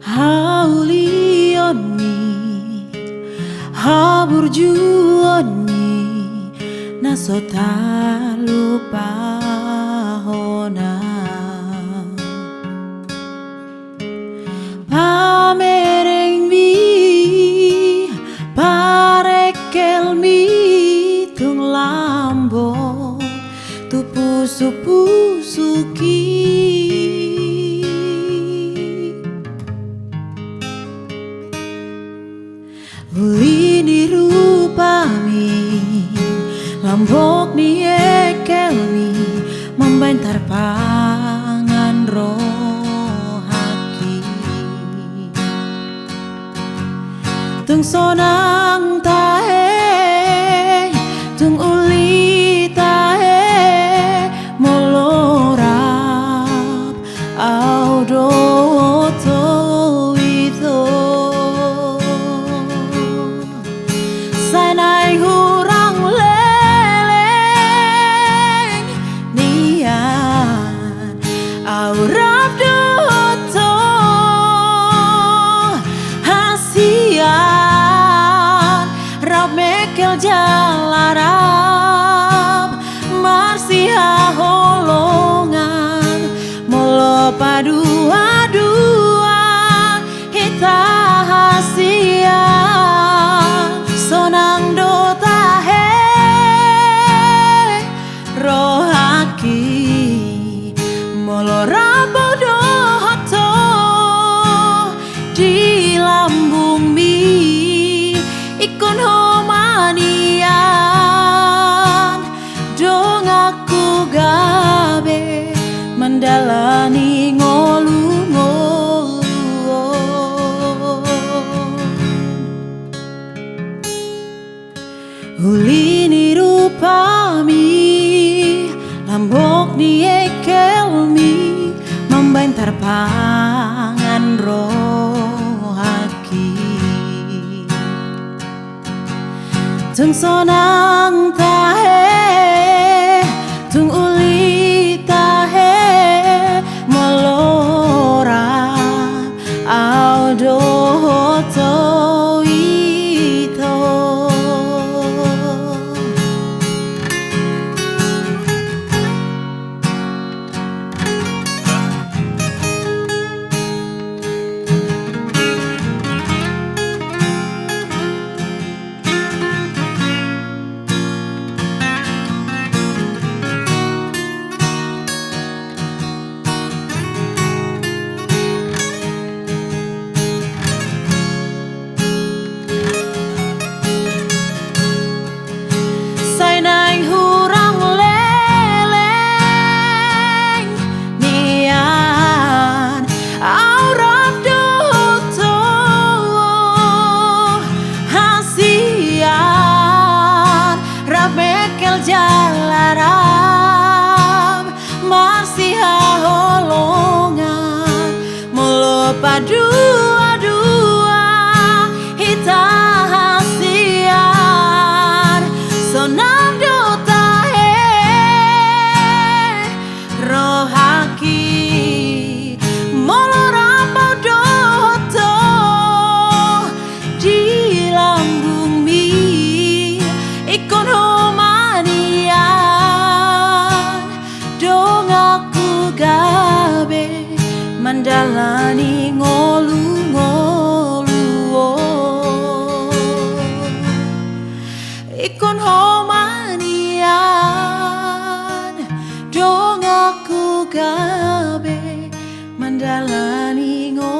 Haulioni, haburjuoni, nasota lupa hona. Pamereng mi, parekel mi, tung lambo, tu pusu-pusuki. Ulini rupami, lambok ni ekelmi, membentar pangan rohaki. Tung sonang tahe, tung uli tahe, molorap audo to ito. Sanai hurang leleng nian aurap doto hasian rap mekel jalarap marsia holongan molo padua-dua hita hasian sonang do tahe rohaki molo rabodo hoto di lambung mi ikon homanian dong aku gabe mendalani ngolu-ngolu. Ulini rupami, lambok ni ekelmi, membentar pangan rohaki. Tung sonang tahe, tung uli tahe, melora audo hoto ito. Nang hurang leleng nian aurap doto hasian rap mekel jalarap marsia holongan molo padua-dua hita hasian sonang rohaki molo rabodo hoto di lambung mi ikon homanian dong aku gabe mandalani ngolu-ngolu ikon homanian dong aku gabe mandalani ngolu.